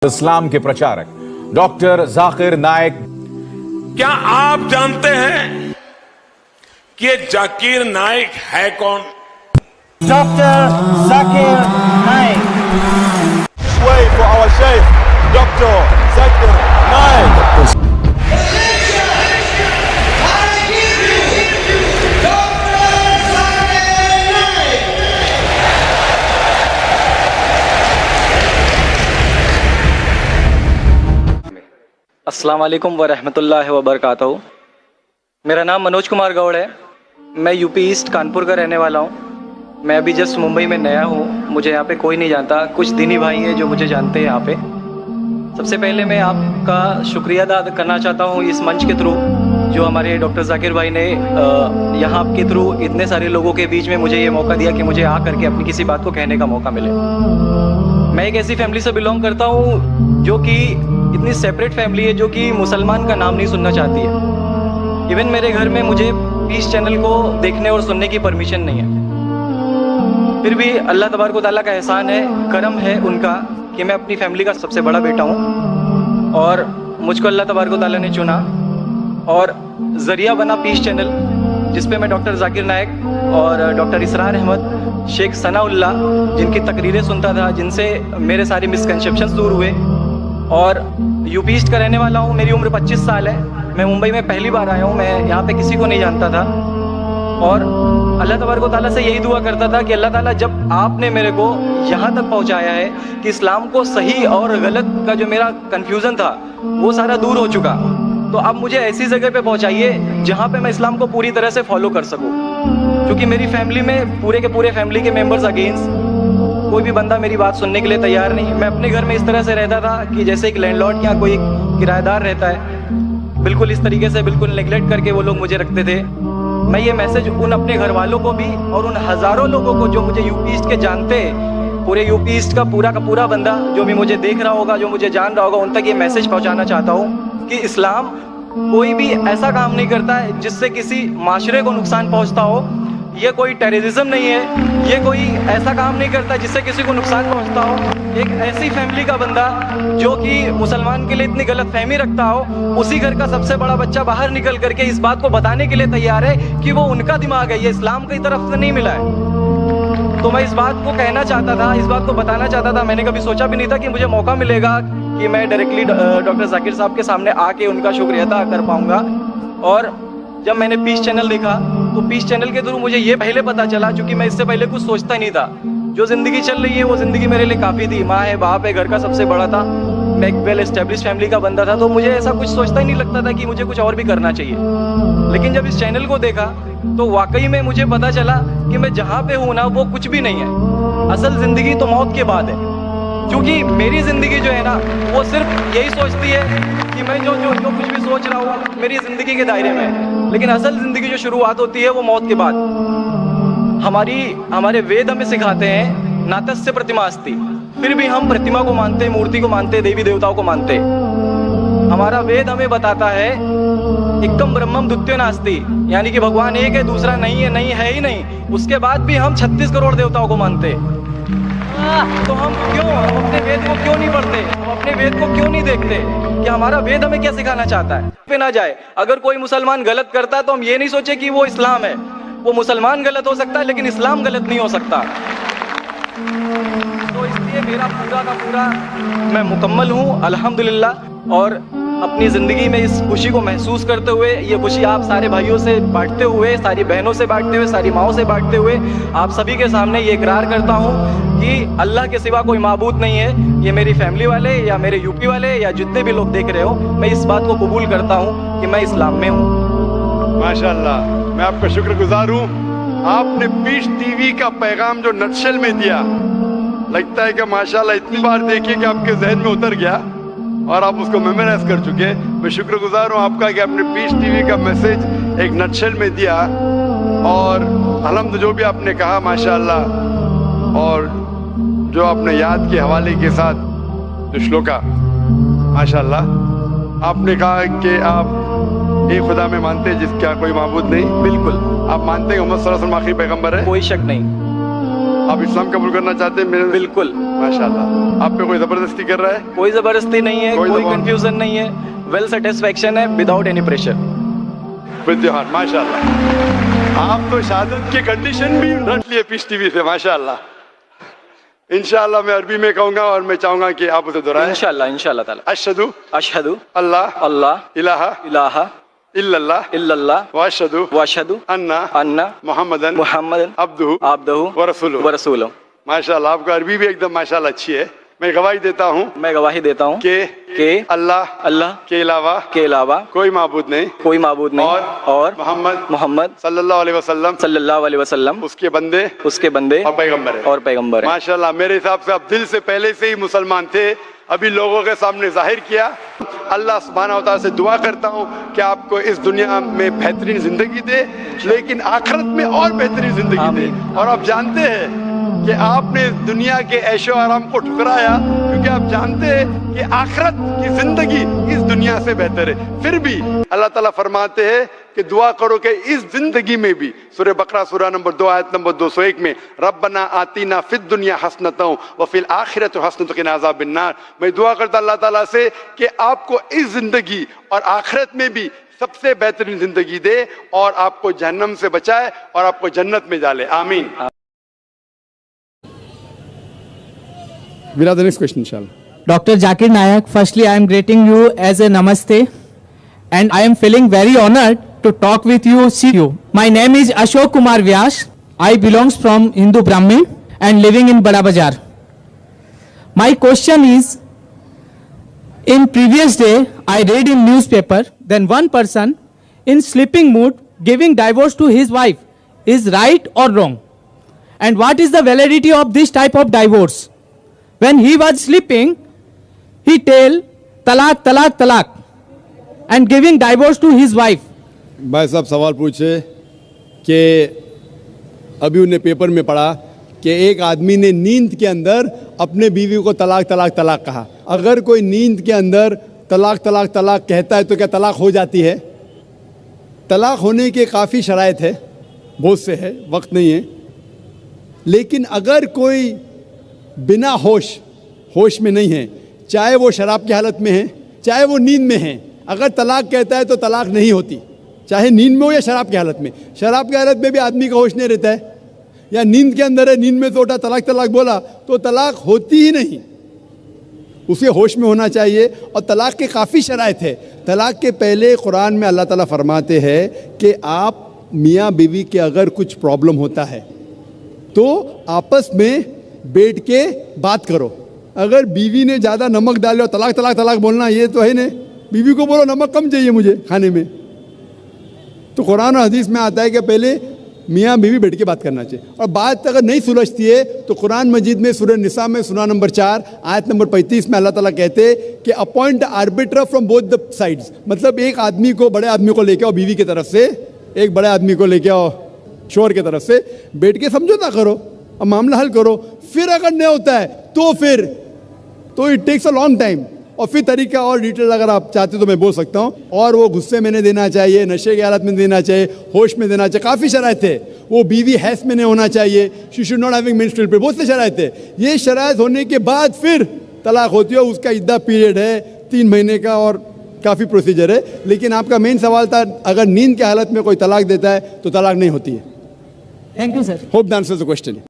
इस्लाम के प्रचारक डॉक्टर जाकिर नाइक। क्या आप जानते हैं कि ये जाकिर नाइक है कौन? Doctor Zakir Naik. Way for our Sheikh, Dr. Zakir Naik. अस्सलाम वालेकुम वरहमतुल्लाहि वबरकातुहू। मेरा नाम मनोज कुमार गौड़ है। मैं यूपी ईस्ट कानपुर का रहने वाला हूँ। मैं अभी जस्ट मुंबई में नया हूँ। मुझे यहाँ पे कोई नहीं जानता, कुछ दीनी भाई हैं जो मुझे जानते हैं यहाँ पे। सबसे पहले मैं आपका शुक्रिया अदा करना चाहता हूँ इस मंच के थ्रू, जो हमारे डॉक्टर जाकिर भाई ने यहाँ के थ्रू इतने सारे लोगों के बीच में मुझे ये मौका दिया कि मुझे आ करके अपनी किसी बात को कहने का मौका मिले। मैं एक ऐसी फैमिली से बिलोंग करता हूँ जो कि इतनी सेपरेट फैमिली है, जो कि मुसलमान का नाम नहीं सुनना चाहती है। इवन मेरे घर में मुझे पीस चैनल को देखने और सुनने की परमिशन नहीं है। फिर भी अल्लाह तबारक व तआला का एहसान है, करम है उनका कि मैं अपनी फैमिली का सबसे बड़ा बेटा हूँ और मुझको अल्लाह तबारक व तआला ने चुना और ज़रिया बना पीस चैनल, जिस पे मैं डॉक्टर जाकिर नाइक और डॉक्टर इसरार अहमद, शेख सनाउल्लाह, जिनकी तकरीरें सुनता था, जिनसे मेरे सारे मिसकंसेप्शंस दूर हुए। और यूपी ईस्ट का रहने वाला हूँ। मेरी उम्र 25 साल है। मैं मुंबई में पहली बार आया हूँ। मैं यहाँ पे किसी को नहीं जानता था और अल्लाह तबारक व तआला से यही दुआ करता था कि अल्लाह ताला जब आपने मेरे को यहाँ तक पहुँचाया है कि इस्लाम को सही और गलत का जो मेरा कन्फ्यूज़न था वो सारा दूर हो चुका, तो अब मुझे ऐसी जगह पे पहुँचाइए जहाँ पे मैं इस्लाम को पूरी तरह से फॉलो कर सकूँ। क्योंकि मेरी फैमिली में पूरे के पूरे फैमिली के मेंबर्स अगेंस्ट, कोई भी बंदा मेरी बात सुनने के लिए तैयार नहीं। मैं अपने घर में इस तरह से रहता था कि जैसे एक लैंडलॉर्ड या कोई किराएदार रहता है, बिल्कुल इस तरीके से बिल्कुल नेगलेक्ट करके वो लोग मुझे रखते थे। मैं ये मैसेज उन अपने घर वालों को भी और उन हज़ारों लोगों को जो मुझे यूपी ईस्ट के जानते, पूरे यूपी ईस्ट का पूरा बंदा जो भी मुझे देख रहा होगा, जो मुझे जान रहा होगा, उन तक ये मैसेज पहुँचाना चाहता हूँ कि इस्लाम कोई भी ऐसा काम नहीं करता है जिससे किसी माशरे को नुकसान पहुँचता हो। ये कोई टेररिज्म नहीं है, ये कोई ऐसा काम नहीं करता जिससे किसी को नुकसान पहुंचता हो। एक ऐसी फैमिली का बंदा जो कि मुसलमान के लिए इतनी गलत फहमी रखता हो, उसी घर का सबसे बड़ा बच्चा बाहर निकल करके इस बात को बताने के लिए तैयार है कि वो उनका दिमाग है, ये इस्लाम की तरफ से नहीं मिला है। तो मैं इस बात को कहना चाहता था, इस बात को बताना चाहता था। मैंने कभी सोचा भी नहीं था कि मुझे मौका मिलेगा कि मैं डायरेक्टली डॉक्टर जाकिर साहब के सामने आके उनका शुक्रिया अदा कर पाऊँगा। और जब मैंने पीस चैनल देखा तो पीस चैनल के थ्रू मुझे ये पहले पता चला, क्योंकि मैं इससे पहले कुछ सोचता ही नहीं था। जो ज़िंदगी चल रही है वो ज़िंदगी मेरे लिए काफ़ी थी। माँ है, बाप है, घर का सबसे बड़ा था, मैं एक वेल एस्टेब्लिश फैमिली का बंदा था, तो मुझे ऐसा कुछ सोचता ही नहीं लगता था कि मुझे कुछ और भी करना चाहिए। लेकिन जब इस चैनल को देखा तो वाकई में मुझे पता चला कि मैं जहाँ पे हूँ ना वो कुछ भी नहीं है। असल ज़िंदगी तो मौत के बाद है, क्योंकि मेरी ज़िंदगी जो है ना वो सिर्फ यही सोचती है कि मैं जो कुछ भी सोच रहा हूँ मेरी ज़िंदगी के दायरे में है। लेकिन असल ज़िंदगी जो शुरुआत होती है वो मौत के बाद। हमारे वेद हमें सिखाते हैं नातस्य प्रतिमा अस्ति, फिर भी हम प्रतिमा को मानते, मूर्ति को मानते, देवी देवताओं को मानते। हमारा वेद हमें बताता है एकम ब्रह्मम द्वितीयो नास्ति, यानी कि भगवान एक है, दूसरा नहीं है ही नहीं। उसके बाद भी हम 36 करोड़ देवताओं को मानते। तो हम अपने वेद को क्यों नहीं पढ़ते, हम अपने वेद को क्यों नहीं देखते कि हमारा वेद हमें क्या सिखाना चाहता है। पे ना जाए, अगर कोई मुसलमान गलत करता है तो हम ये नहीं सोचे कि वो इस्लाम है। वो मुसलमान गलत हो सकता है लेकिन इस्लाम गलत नहीं हो सकता। तो इसलिए मेरा पूरा का पूरा मैं मुकम्मल हूँ अल्हम्दुलिल्लाह। और अपनी ज़िंदगी में इस खुशी को महसूस करते हुए, ये खुशी आप सारे भाइयों से बांटते हुए, सारी बहनों से बांटते हुए, सारी माँओं से बांटते हुए आप सभी के सामने ये इकरार करता हूँ कि अल्लाह के सिवा कोई माबूद नहीं है। ये मेरी फैमिली वाले या मेरे यूपी वाले या जितने भी लोग देख रहे हो, मैं इस बात को कबूल करता हूँ कि मैं इस्लाम में हूँ। माशाअल्लाह, मैं आपका शुक्रगुजार हूँ। आपने पीस टीवी का पैगाम जो नटशेल में दिया, लगता है कि माशाअल्लाह इतनी बार देखिए कि आपके जहन में उतर गया और आप उसको मेमोराइज कर चुके। मैं शुक्रगुजार हूँ आपका कि आपने पीस टीवी का मैसेज एक नटशेल में दिया। और अलहम्द जो भी आपने कहा माशाअल्लाह, और जो आपने याद के हवाले के साथ जो श्लोका, माशाअल्लाह आपने कहा कि आप एक खुदा में मानते हैं जिसका कोई माबूद नहीं। बिल्कुल। आप मानते हैं मोहम्मद सल्लल्लाहु अलैहि वसल्लम आखिरी पैगंबर है? कोई शक नहीं। आप इस्लाम कबूल करना चाहते हैं मेरे? बिल्कुल। माशाल्लाह। आप पे कोई जबरदस्ती कर रहा है? कोई जबरदस्ती नहीं है, कोई दबाव- कंफ्यूजन नहीं है, वेल सेटिस्फेक्शन है without any pressure. With your heart, माशाल्लाह। आप तो शहादत के कंडीशन भी रट लिए पीस टीवी से, माशाल्लाह। इंशाल्लाह मैं अरबी में कहूंगा और मैं चाहूंगा कि आप उसे दोहराएं। इंशाल्लाह इंशाल्लाह ताला। अशहदु अशहदु अल्लाह अल्लाह इलाहा इलाहा इल्लल्लाह इल्लल्लाह व अशहदु व अशहदु अन्ना अन्ना मुहम्मदन मुहम्मदन अब्दुहु अब्दुहु व रसूलुहु। व रसूलुहु। माशाल्लाह, आपका अरबी भी एकदम माशाल्लाह अच्छी है। मैं गवाही देता हूँ मैं गवाही देता हूँ कि अल्लाह अल्लाह के अलावा के अलावा कोई माबूद नहीं कोई माबूद नहीं और मोहम्मद मोहम्मद सल्लल्लाहु अलैहि वसल्लम सल्लल्लाहु अलैहि वसल्लम उसके बंदे उसके बंदे और पैगंबर है। और पैगंबर है। माशाल्लाह, मेरे हिसाब से आप दिल से पहले से ही मुसलमान थे, अभी लोगों के सामने जाहिर किया। अल्लाह सुब्हानहू व तआला से दुआ करता हूँ कि आपको इस दुनिया में बेहतरीन जिंदगी दे, लेकिन आखिरत में और बेहतरीन जिंदगी दे। और आप जानते हैं कि आपने दुनिया के ऐशो आराम को ठुकराया, क्योंकि आप जानते हैं कि आखिरत की जिंदगी इस दुनिया से बेहतर है। फिर भी अल्लाह ताला फरमाते हैं कि दुआ करो कि इस जिंदगी में भी, सूरह बकरा सूरह नंबर 2 आयत नंबर 201 में, रब्बना आतीना फिद दुनिया हसनतों व फिल आखिरत हसनतों क़िना अज़ाबिन्नार। मैं दुआ करता अल्लाह ताला से कि आपको इस जिंदगी और आखिरत में भी सबसे बेहतरीन जिंदगी दे और आपको जहन्नम से बचाए और आपको जन्नत में डाले। आमीन। We'll have the next question, inshallah. Dr. Zakir Naik, firstly, I am greeting you as a namaste, and I am feeling very honored to talk with you, see you. My name is Ashok Kumar Vyas. I belongs from Hindu Brahmin and living in Bada Bazar. My question is, in previous day, I read in newspaper, then one person in sleeping mood giving divorce to his wife is right or wrong? And what is the validity of this type of divorce? When he was sleeping, he tell talak, talak, talak and giving divorce to his wife. भाई साहब सवाल पूछे कि अभी उन्हें paper में पढ़ा कि एक आदमी ने नींद के अंदर अपने बीवी को तलाक तलाक तलाक कहा। अगर कोई नींद के अंदर तलाक तलाक तलाक कहता है तो क्या तलाक हो जाती है? तलाक होने के काफ़ी शराइत है, बहुत से है, वक्त नहीं है। लेकिन अगर कोई बिना होश में नहीं है, चाहे वो शराब की हालत में है, चाहे वो नींद में है, अगर तलाक कहता है तो तलाक नहीं होती, चाहे नींद में हो या शराब की हालत में। शराब की हालत में भी आदमी का होश नहीं रहता है, या नींद के अंदर है, नींद में तो उठा तलाक तलाक बोला तो तलाक होती ही नहीं, उसे होश में होना चाहिए। और तलाक के काफ़ी शराइत है। तलाक के पहले कुरान में अल्लाह ताला फरमाते हैं कि आप मियाँ बीवी के अगर कुछ प्रॉब्लम होता है तो आपस में बैठ के बात करो। अगर बीवी ने ज़्यादा नमक डाले और तलाक तलाक तलाक बोलना, ये तो है नहीं। बीवी को बोलो नमक कम चाहिए मुझे खाने में, तो कुरान और हदीस में आता है कि पहले मियाँ बीवी बैठ के बात करना चाहिए। और बात अगर नहीं सुलझती है तो कुरान मजीद में सूरह निसा में सूरह नंबर 4 आयत नंबर 35 में अल्लाह ताला कहते हैं कि appoint arbiter from both the sides. मतलब एक आदमी को, बड़े आदमी को लेके आओ बीवी की तरफ से, एक बड़े आदमी को लेके आओ शोहर की तरफ से, बैठ के समझौता करो और मामला हल करो। फिर अगर नहीं होता है तो it takes a long time. और फिर तरीका और डिटेल अगर आप चाहते तो मैं बोल सकता हूँ। और वो गुस्से में नहीं देना चाहिए, नशे की हालत में देना चाहिए, होश में देना चाहिए, काफ़ी शराइत है। वो बीवी हैस में नहीं होना चाहिए, she should not having menstrual period, बहुत से शराइत है। ये शराइत होने के बाद फिर तलाक होती है। उसका इद्दा पीरियड है 3 महीने का और काफ़ी प्रोसीजर है। लेकिन आपका मेन सवाल था, अगर नींद की हालत में कोई तलाक देता है तो तलाक नहीं होती है। Thank you, sir. Hope that answers the question.